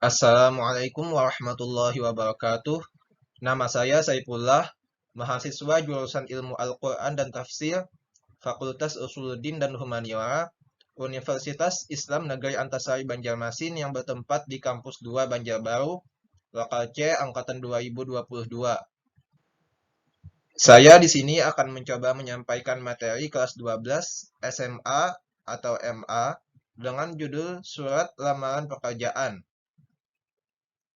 Assalamualaikum warahmatullahi wabarakatuh. Nama saya Saifullah, mahasiswa jurusan Ilmu Al-Quran dan Tafsir, Fakultas Usuluddin dan Humaniora, Universitas Islam Negeri Antasari Banjarmasin yang bertempat di Kampus 2 Banjarbaru, Lokal C, Angkatan 2022. Saya di sini akan mencoba menyampaikan materi kelas 12 SMA atau MA dengan judul Surat Lamaran Pekerjaan.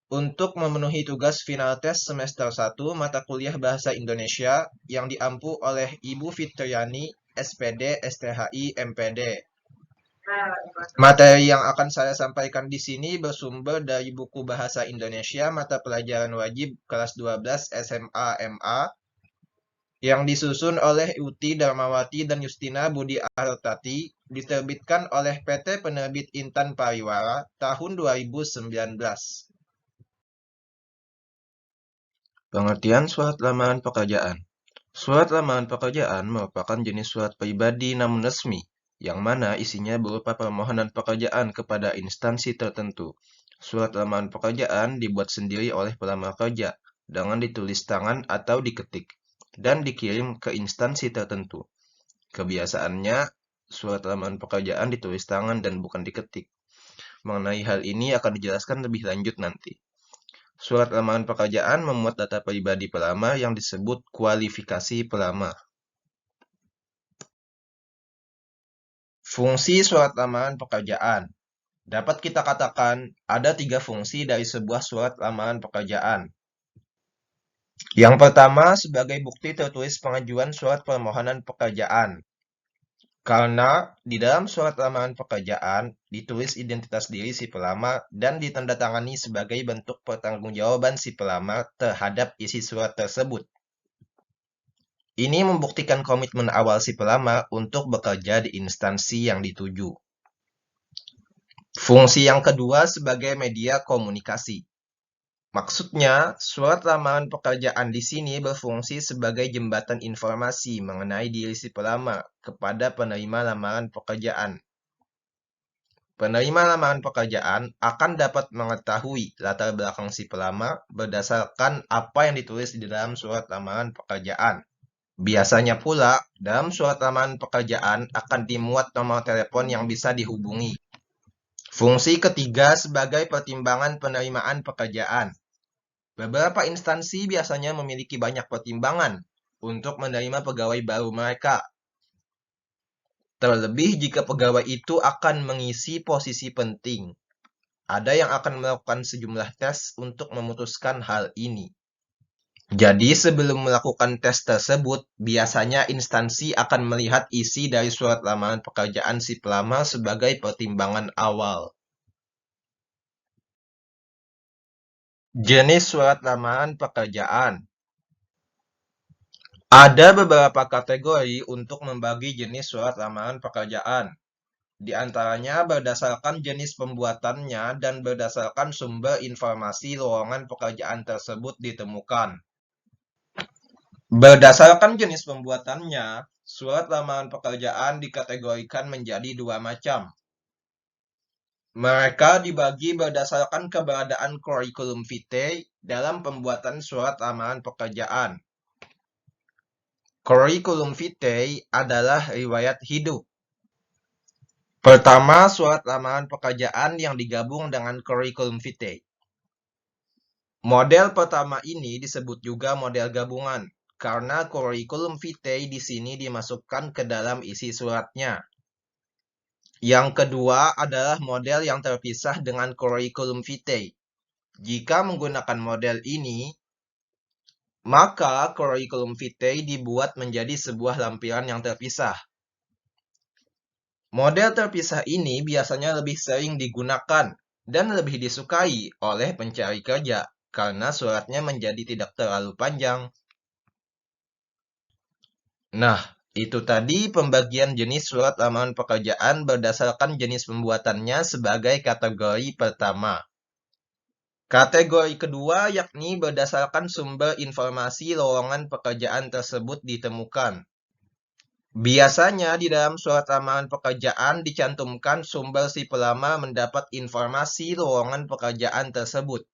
Untuk memenuhi tugas final tes semester 1 mata kuliah Bahasa Indonesia yang diampu oleh Ibu Fitriani, SPD, STHI, MPD. Materi yang akan saya sampaikan di sini bersumber dari buku Bahasa Indonesia mata pelajaran wajib kelas 12 SMA MA yang disusun oleh Uti Darmawati dan Justina Budi Artati, diterbitkan oleh PT Penerbit Intan Pariwara tahun 2019. Pengertian surat lamaran pekerjaan. Surat lamaran pekerjaan merupakan jenis surat pribadi namun resmi, yang mana isinya berupa permohonan pekerjaan kepada instansi tertentu. Surat lamaran pekerjaan dibuat sendiri oleh pelamar kerja, dengan ditulis tangan atau diketik, dan dikirim ke instansi tertentu. Kebiasaannya, surat lamaran pekerjaan ditulis tangan dan bukan diketik. Mengenai hal ini akan dijelaskan lebih lanjut nanti. Surat lamaran pekerjaan memuat data pribadi pelamar yang disebut kualifikasi pelamar. Fungsi surat lamaran pekerjaan. Dapat kita katakan ada 3 fungsi dari sebuah surat lamaran pekerjaan. Yang pertama, sebagai bukti tertulis pengajuan surat permohonan pekerjaan. Karena di dalam surat lamaran pekerjaan ditulis identitas diri si pelamar dan ditandatangani sebagai bentuk pertanggungjawaban si pelamar terhadap isi surat tersebut. Ini membuktikan komitmen awal si pelamar untuk bekerja di instansi yang dituju. Fungsi yang kedua sebagai media komunikasi. Maksudnya, surat lamaran pekerjaan di sini berfungsi sebagai jembatan informasi mengenai diri si pelamar kepada penerima lamaran pekerjaan. Penerima lamaran pekerjaan akan dapat mengetahui latar belakang si pelamar berdasarkan apa yang ditulis di dalam surat lamaran pekerjaan. Biasanya pula, dalam surat lamaran pekerjaan akan dimuat nomor telepon yang bisa dihubungi. Fungsi ketiga sebagai pertimbangan penerimaan pekerjaan. Beberapa instansi biasanya memiliki banyak pertimbangan untuk menerima pegawai baru mereka. Terlebih jika pegawai itu akan mengisi posisi penting. Ada yang akan melakukan sejumlah tes untuk memutuskan hal ini. Jadi sebelum melakukan tes tersebut, biasanya instansi akan melihat isi dari surat lamaran pekerjaan si pelamar sebagai pertimbangan awal. Jenis surat lamaran pekerjaan. Ada beberapa kategori untuk membagi jenis surat lamaran pekerjaan. Di antaranya berdasarkan jenis pembuatannya dan berdasarkan sumber informasi lowongan pekerjaan tersebut ditemukan. Berdasarkan jenis pembuatannya, surat lamaran pekerjaan dikategorikan menjadi 2 macam. Mereka dibagi berdasarkan keberadaan kurikulum vitae dalam pembuatan surat lamaran pekerjaan. Kurikulum vitae adalah riwayat hidup. Pertama, surat lamaran pekerjaan yang digabung dengan kurikulum vitae. Model pertama ini disebut juga model gabungan, karena kurikulum vitae di sini dimasukkan ke dalam isi suratnya. Yang kedua adalah model yang terpisah dengan kurikulum vitae. Jika menggunakan model ini, maka kurikulum vitae dibuat menjadi sebuah lampiran yang terpisah. Model terpisah ini biasanya lebih sering digunakan dan lebih disukai oleh pencari kerja karena suratnya menjadi tidak terlalu panjang. Nah, itu tadi pembagian jenis surat lamaran pekerjaan berdasarkan jenis pembuatannya sebagai kategori pertama. Kategori kedua yakni berdasarkan sumber informasi lowongan pekerjaan tersebut ditemukan. Biasanya di dalam surat lamaran pekerjaan dicantumkan sumber si pelamar mendapat informasi lowongan pekerjaan tersebut.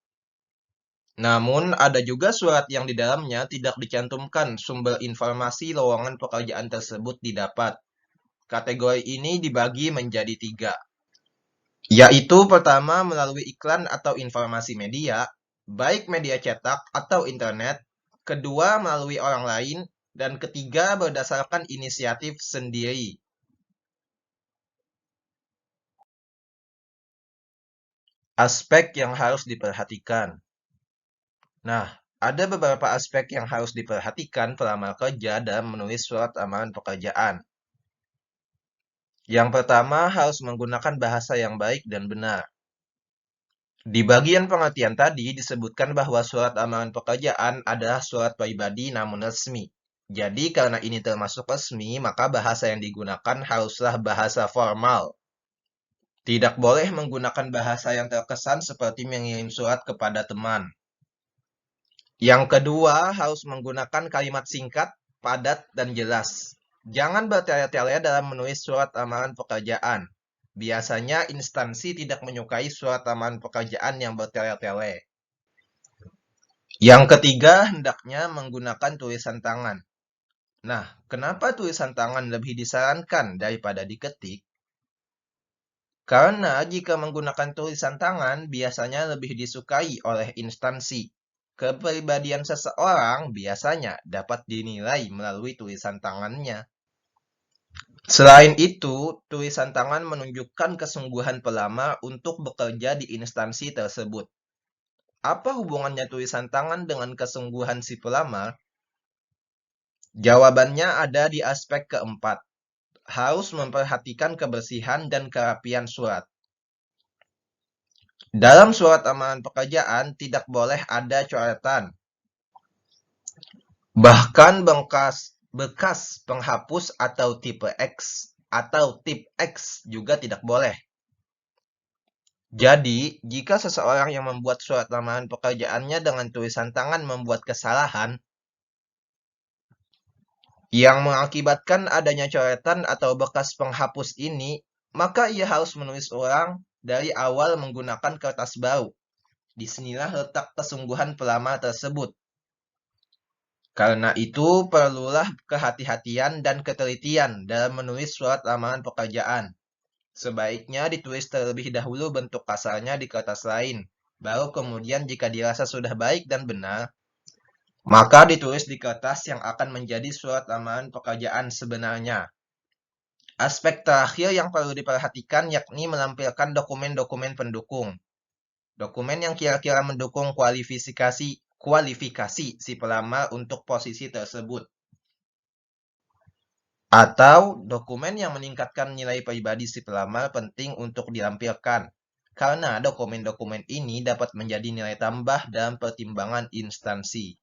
Namun, ada juga surat yang di dalamnya tidak dicantumkan sumber informasi lowongan pekerjaan tersebut didapat. Kategori ini dibagi menjadi 3, yaitu pertama melalui iklan atau informasi media, baik media cetak atau internet, kedua melalui orang lain, dan ketiga berdasarkan inisiatif sendiri. Aspek yang harus diperhatikan. Nah, ada beberapa aspek yang harus diperhatikan pelamar kerja dalam menulis surat lamaran pekerjaan. Yang pertama, harus menggunakan bahasa yang baik dan benar. Di bagian pengertian tadi disebutkan bahwa surat lamaran pekerjaan adalah surat pribadi namun resmi. Jadi karena ini termasuk resmi, maka bahasa yang digunakan haruslah bahasa formal. Tidak boleh menggunakan bahasa yang terkesan seperti mengirim surat kepada teman. Yang kedua, harus menggunakan kalimat singkat, padat, dan jelas. Jangan bertele-tele dalam menulis surat lamaran pekerjaan. Biasanya instansi tidak menyukai surat lamaran pekerjaan yang bertele-tele. Yang ketiga, hendaknya menggunakan tulisan tangan. Nah, kenapa tulisan tangan lebih disarankan daripada diketik? Karena jika menggunakan tulisan tangan biasanya lebih disukai oleh instansi. Kepribadian seseorang biasanya dapat dinilai melalui tulisan tangannya. Selain itu, tulisan tangan menunjukkan kesungguhan pelamar untuk bekerja di instansi tersebut. Apa hubungannya tulisan tangan dengan kesungguhan si pelamar? Jawabannya ada di aspek keempat. Harus memperhatikan kebersihan dan kerapian surat. Dalam surat lamaran pekerjaan tidak boleh ada coretan. Bahkan bekas penghapus atau tipe X atau tip X juga tidak boleh. Jadi, jika seseorang yang membuat surat lamaran pekerjaannya dengan tulisan tangan membuat kesalahan yang mengakibatkan adanya coretan atau bekas penghapus ini, maka ia harus menulis ulang dari awal menggunakan kertas baru. Disinilah letak kesungguhan pelamar tersebut. Karena itu, perlulah kehati-hatian dan ketelitian dalam menulis surat lamaran pekerjaan. Sebaiknya ditulis terlebih dahulu bentuk kasarnya di kertas lain. Baru kemudian jika dirasa sudah baik dan benar, maka ditulis di kertas yang akan menjadi surat lamaran pekerjaan sebenarnya. Aspek terakhir yang perlu diperhatikan yakni melampirkan dokumen-dokumen pendukung. Dokumen yang kira-kira mendukung kualifikasi si pelamar untuk posisi tersebut. Atau dokumen yang meningkatkan nilai pribadi si pelamar penting untuk dilampirkan. Karena dokumen-dokumen ini dapat menjadi nilai tambah dalam pertimbangan instansi.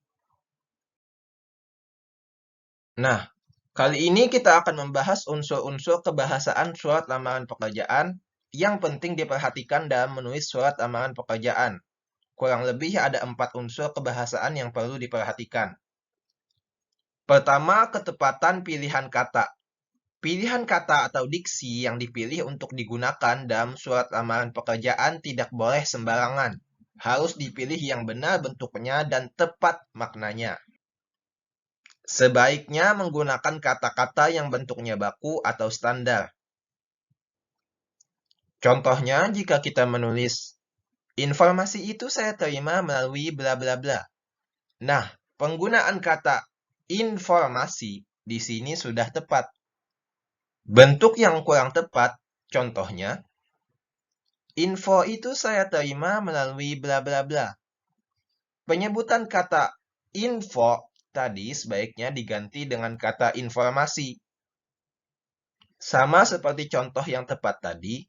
Nah, kali ini kita akan membahas unsur-unsur kebahasaan surat lamaran pekerjaan yang penting diperhatikan dalam menulis surat lamaran pekerjaan. Kurang lebih ada 4 unsur kebahasaan yang perlu diperhatikan. Pertama, ketepatan pilihan kata. Pilihan kata atau diksi yang dipilih untuk digunakan dalam surat lamaran pekerjaan tidak boleh sembarangan. Harus dipilih yang benar bentuknya dan tepat maknanya. Sebaiknya menggunakan kata-kata yang bentuknya baku atau standar. Contohnya, jika kita menulis, informasi itu saya terima melalui bla bla bla. Nah, penggunaan kata informasi di sini sudah tepat. Bentuk yang kurang tepat, contohnya, info itu saya terima melalui bla bla bla. Penyebutan kata info tadi sebaiknya diganti dengan kata informasi. Sama seperti contoh yang tepat tadi,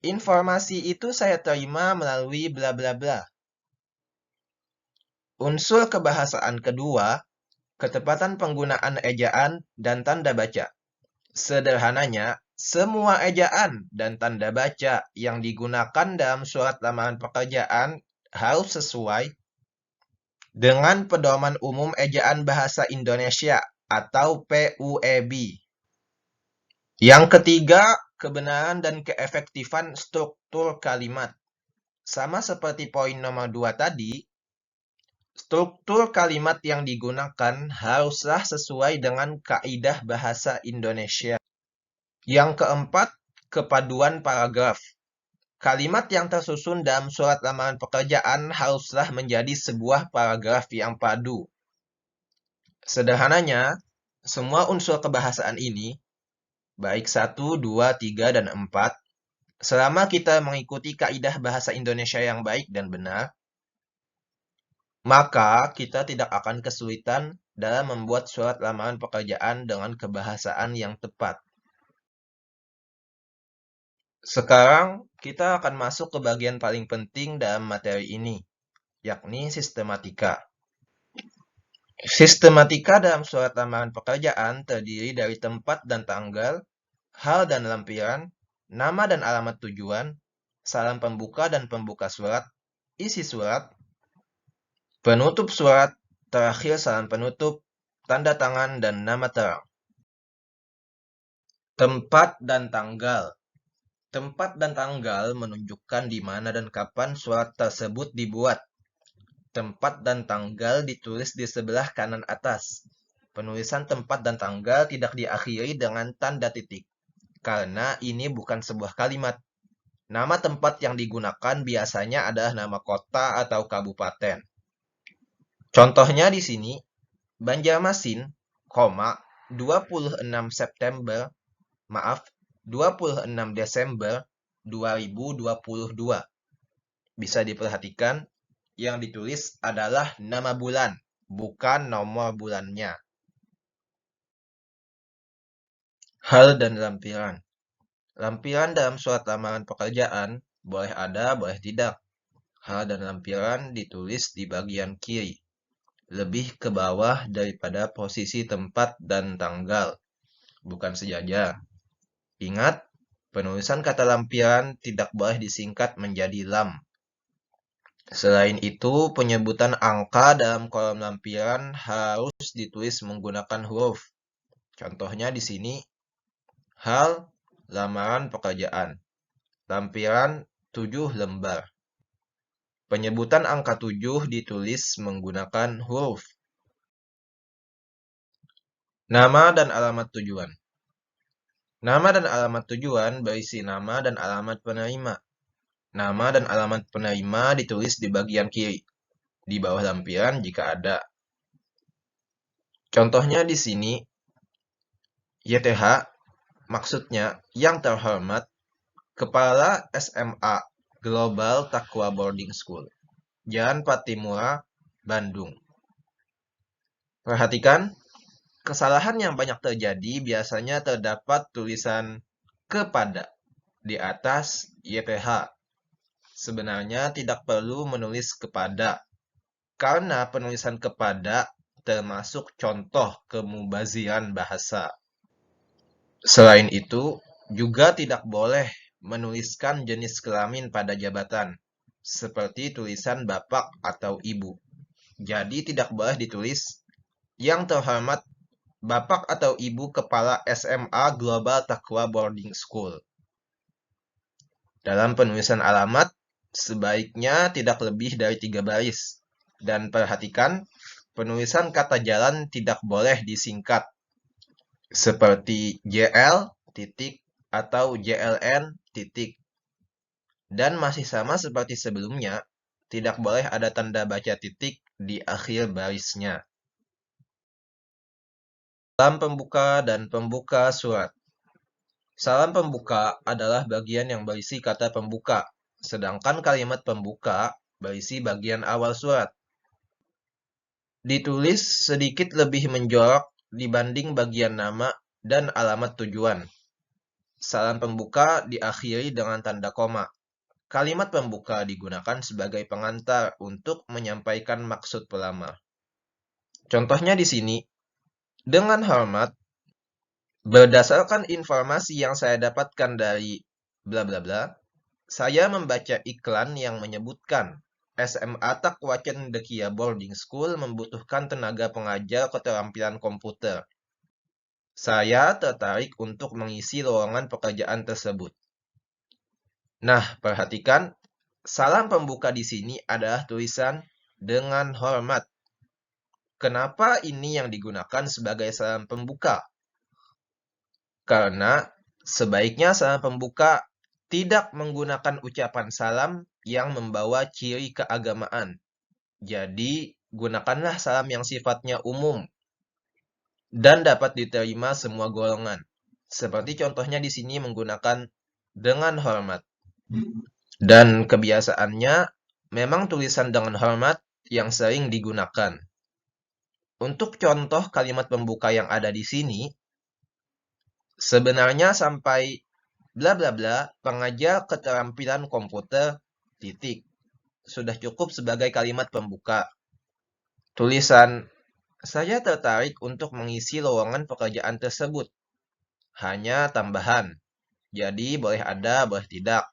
informasi itu saya terima melalui bla bla bla. Unsur kebahasaan kedua, ketepatan penggunaan ejaan dan tanda baca. Sederhananya, semua ejaan dan tanda baca yang digunakan dalam surat lamaran pekerjaan harus sesuai dengan Pedoman Umum Ejaan Bahasa Indonesia atau PUEB. Yang ketiga, kebenaran dan keefektifan struktur kalimat. Sama seperti poin nomor 2 tadi, struktur kalimat yang digunakan haruslah sesuai dengan kaidah bahasa Indonesia. Yang keempat, kepaduan paragraf. Kalimat yang tersusun dalam surat lamaran pekerjaan haruslah menjadi sebuah paragraf yang padu. Sederhananya, semua unsur kebahasaan ini, baik 1, 2, 3, dan 4, selama kita mengikuti kaidah bahasa Indonesia yang baik dan benar, maka kita tidak akan kesulitan dalam membuat surat lamaran pekerjaan dengan kebahasaan yang tepat. Sekarang, kita akan masuk ke bagian paling penting dalam materi ini, yakni sistematika. Sistematika dalam surat lamaran pekerjaan terdiri dari tempat dan tanggal, hal dan lampiran, nama dan alamat tujuan, salam pembuka dan pembuka surat, isi surat, penutup surat, terakhir salam penutup, tanda tangan, dan nama terang. Tempat dan tanggal. Tempat dan tanggal menunjukkan di mana dan kapan surat tersebut dibuat. Tempat dan tanggal ditulis di sebelah kanan atas. Penulisan tempat dan tanggal tidak diakhiri dengan tanda titik, karena ini bukan sebuah kalimat. Nama tempat yang digunakan biasanya adalah nama kota atau kabupaten. Contohnya di sini, Banjarmasin, 26 September, 26 Desember 2022. Bisa diperhatikan, yang ditulis adalah nama bulan, bukan nomor bulannya. Hal dan lampiran. Lampiran dalam surat lamaran pekerjaan boleh ada, boleh tidak. Hal dan lampiran ditulis di bagian kiri, lebih ke bawah daripada posisi tempat dan tanggal, bukan sejajar. Ingat, penulisan kata lampiran tidak boleh disingkat menjadi lam. Selain itu, penyebutan angka dalam kolom lampiran harus ditulis menggunakan huruf. Contohnya di sini, hal lamaran pekerjaan, lampiran 7 lembar. Penyebutan angka 7 ditulis menggunakan huruf. Nama dan alamat tujuan. Nama dan alamat tujuan berisi nama dan alamat penerima. Nama dan alamat penerima ditulis di bagian kiri, di bawah lampiran jika ada. Contohnya di sini, YTH, maksudnya yang terhormat, Kepala SMA Global Taqwa Boarding School, Jalan Patimura, Bandung. Perhatikan, kesalahan yang banyak terjadi biasanya terdapat tulisan kepada di atas YTH. Sebenarnya tidak perlu menulis kepada, karena penulisan kepada termasuk contoh kemubaziran bahasa. Selain itu, juga tidak boleh menuliskan jenis kelamin pada jabatan, seperti tulisan bapak atau ibu. Jadi tidak boleh ditulis yang terhormat Bapak atau Ibu Kepala SMA Global Taqwa Boarding School. Dalam penulisan alamat, sebaiknya tidak lebih dari 3 baris. Dan perhatikan, penulisan kata jalan tidak boleh disingkat, seperti JL titik atau JLN titik. Dan masih sama seperti sebelumnya, tidak boleh ada tanda baca titik di akhir barisnya. Salam pembuka dan pembuka surat. Salam pembuka adalah bagian yang berisi kata pembuka, sedangkan kalimat pembuka berisi bagian awal surat. Ditulis sedikit lebih menjorok dibanding bagian nama dan alamat tujuan. Salam pembuka diakhiri dengan tanda koma. Kalimat pembuka digunakan sebagai pengantar untuk menyampaikan maksud pelamar. Contohnya di sini, dengan hormat, berdasarkan informasi yang saya dapatkan dari bla bla bla, saya membaca iklan yang menyebutkan SMA Taqwa Cendekia Boarding School membutuhkan tenaga pengajar keterampilan komputer. Saya tertarik untuk mengisi lowongan pekerjaan tersebut. Nah, perhatikan, salam pembuka di sini adalah tulisan dengan hormat. Kenapa ini yang digunakan sebagai salam pembuka? Karena sebaiknya salam pembuka tidak menggunakan ucapan salam yang membawa ciri keagamaan. Jadi, gunakanlah salam yang sifatnya umum dan dapat diterima semua golongan. Seperti contohnya di sini menggunakan dengan hormat. Dan kebiasaannya memang tulisan dengan hormat yang sering digunakan. Untuk contoh kalimat pembuka yang ada di sini, sebenarnya sampai bla bla bla pengajar keterampilan komputer titik. Sudah cukup sebagai kalimat pembuka. Tulisan, saya tertarik untuk mengisi lowongan pekerjaan tersebut. Hanya tambahan. Jadi boleh ada, boleh tidak.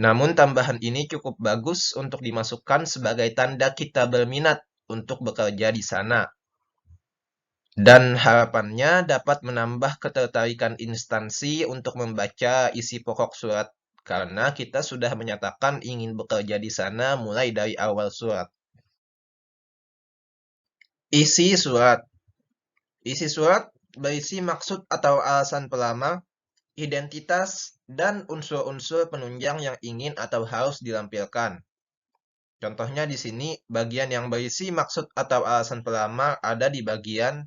Namun tambahan ini cukup bagus untuk dimasukkan sebagai tanda kita berminat untuk bekerja di sana. Dan harapannya dapat menambah ketertarikan instansi untuk membaca isi pokok surat karena kita sudah menyatakan ingin bekerja di sana mulai dari awal surat. Isi surat. Isi surat berisi maksud atau alasan pelamar, identitas, dan unsur-unsur penunjang yang ingin atau harus dilampirkan. Contohnya di sini, bagian yang berisi maksud atau alasan pelamar ada di bagian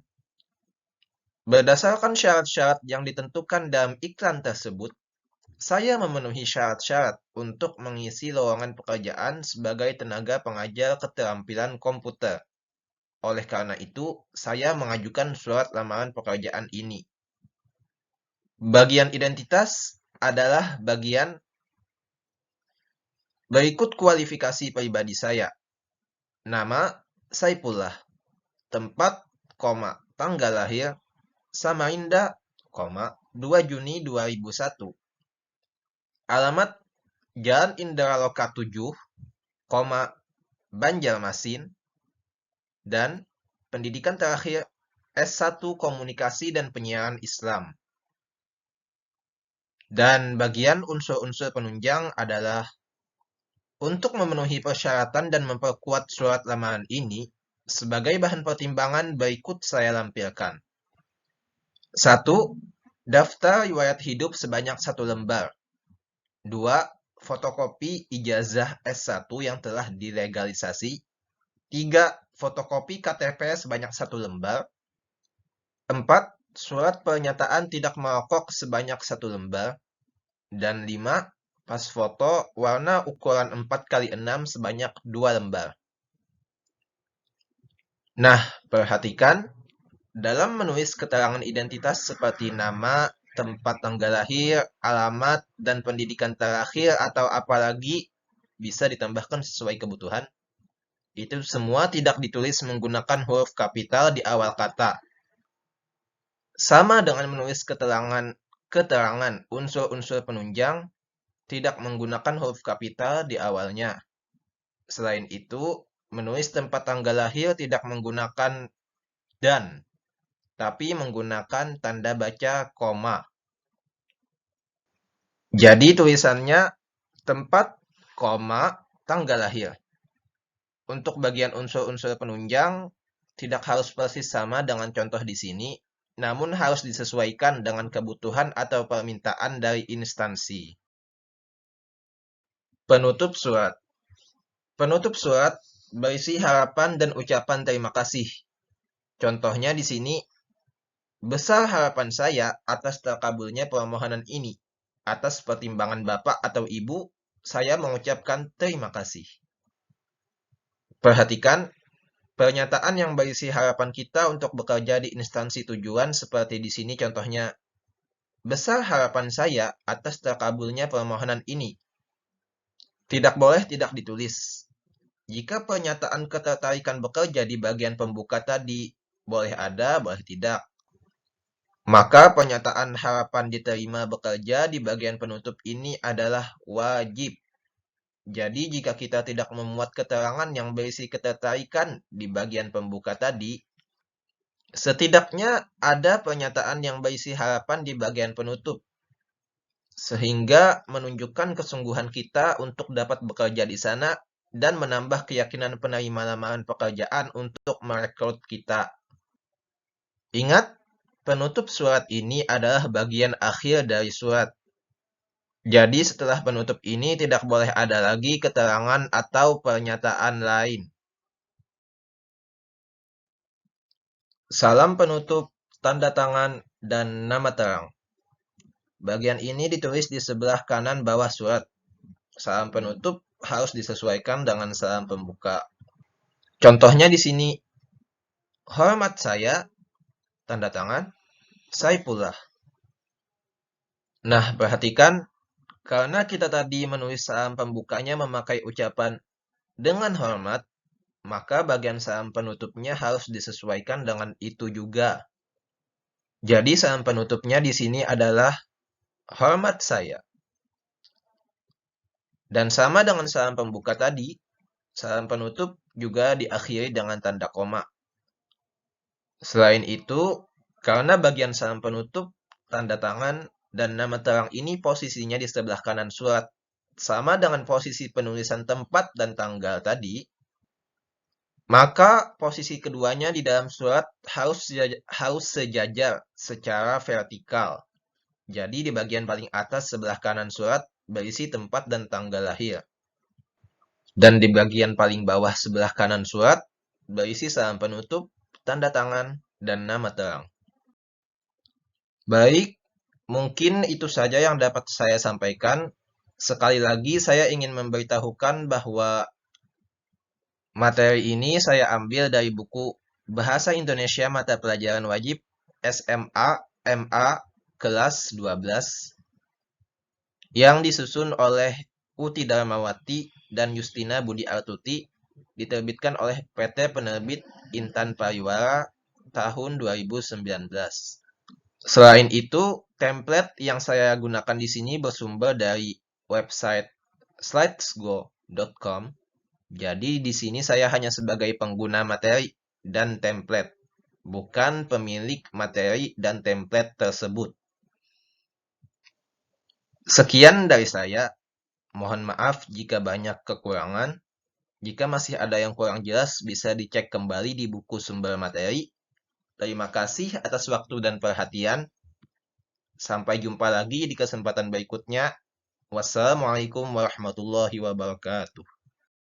berdasarkan syarat-syarat yang ditentukan dalam iklan tersebut, saya memenuhi syarat-syarat untuk mengisi lowongan pekerjaan sebagai tenaga pengajar keterampilan komputer. Oleh karena itu, saya mengajukan surat lamaran pekerjaan ini. Bagian identitas adalah bagian berikut kualifikasi pribadi saya. Nama, Saipullah. Tempat, tanggal lahir, Samarinda, 2 Juni 2001. Alamat, Jalan Indraloka 7, Banjarmasin. Dan pendidikan terakhir S1 Komunikasi dan Penyiaran Islam. Dan bagian unsur-unsur penunjang adalah untuk memenuhi persyaratan dan memperkuat surat lamaran ini, sebagai bahan pertimbangan berikut saya lampirkan. 1. Daftar riwayat hidup sebanyak 1 lembar. 2. Fotokopi ijazah S1 yang telah dilegalisasi. 3. Fotokopi KTP sebanyak 1 lembar. 4. Surat pernyataan tidak merokok sebanyak 1 lembar. Dan 5. Pas foto warna ukuran 4x6 sebanyak 2 lembar. Nah, perhatikan, dalam menulis keterangan identitas seperti nama, tempat tanggal lahir, alamat, dan pendidikan terakhir atau apalagi bisa ditambahkan sesuai kebutuhan. Itu semua tidak ditulis menggunakan huruf kapital di awal kata. Sama dengan menulis keterangan unsur-unsur penunjang tidak menggunakan huruf kapital di awalnya. Selain itu, menulis tempat tanggal lahir tidak menggunakan dan, tapi menggunakan tanda baca koma. Jadi tulisannya tempat, tanggal lahir. Untuk bagian unsur-unsur penunjang, tidak harus persis sama dengan contoh di sini, namun harus disesuaikan dengan kebutuhan atau permintaan dari instansi. Penutup surat. Penutup surat berisi harapan dan ucapan terima kasih. Contohnya di sini, besar harapan saya atas terkabulnya permohonan ini. Atas pertimbangan Bapak atau Ibu, saya mengucapkan terima kasih. Perhatikan, pernyataan yang berisi harapan kita untuk bekerja di instansi tujuan seperti di sini contohnya, besar harapan saya atas terkabulnya permohonan ini. Tidak boleh tidak ditulis. Jika pernyataan ketertarikan bekerja di bagian pembuka tadi, boleh ada, boleh tidak. Maka pernyataan harapan diterima bekerja di bagian penutup ini adalah wajib. Jadi jika kita tidak memuat keterangan yang berisi ketertarikan di bagian pembuka tadi, Setidaknya ada pernyataan yang berisi harapan di bagian penutup, sehingga menunjukkan kesungguhan kita untuk dapat bekerja di sana dan menambah keyakinan penerima lamaran pekerjaan untuk merekrut kita. Ingat, penutup surat ini adalah bagian akhir dari surat. Jadi setelah penutup ini tidak boleh ada lagi keterangan atau pernyataan lain. Salam penutup, tanda tangan, dan nama terang. Bagian ini ditulis di sebelah kanan bawah surat. Salam penutup harus disesuaikan dengan salam pembuka. Contohnya di sini, hormat saya, tanda tangan, Saifullah. Nah, perhatikan, karena kita tadi menulis salam pembukanya memakai ucapan dengan hormat, maka bagian salam penutupnya harus disesuaikan dengan itu juga. Jadi salam penutupnya di sini adalah hormat saya. Dan sama dengan salam pembuka tadi, salam penutup juga diakhiri dengan tanda koma. Selain itu, karena bagian salam penutup, tanda tangan, dan nama terang ini posisinya di sebelah kanan surat, sama dengan posisi penulisan tempat dan tanggal tadi, maka posisi keduanya di dalam surat harus sejajar secara vertikal. Jadi di bagian paling atas sebelah kanan surat berisi tempat dan tanggal lahir. Dan di bagian paling bawah sebelah kanan surat berisi salam penutup, tanda tangan, dan nama terang. Baik, mungkin itu saja yang dapat saya sampaikan. Sekali lagi saya ingin memberitahukan bahwa materi ini saya ambil dari buku Bahasa Indonesia Mata Pelajaran Wajib SMA MA kelas 12 yang disusun oleh Uti Darmawati dan Justina Budi Artuti, diterbitkan oleh PT Penerbit Intan Pariwara tahun 2019. Selain itu, template yang saya gunakan di sini bersumber dari website slidesgo.com. Jadi di sini saya hanya sebagai pengguna materi dan template, bukan pemilik materi dan template tersebut. Sekian dari saya. Mohon maaf jika banyak kekurangan. Jika masih ada yang kurang jelas, bisa dicek kembali di buku sumber materi. Terima kasih atas waktu dan perhatian. Sampai jumpa lagi di kesempatan berikutnya. Wassalamualaikum warahmatullahi wabarakatuh.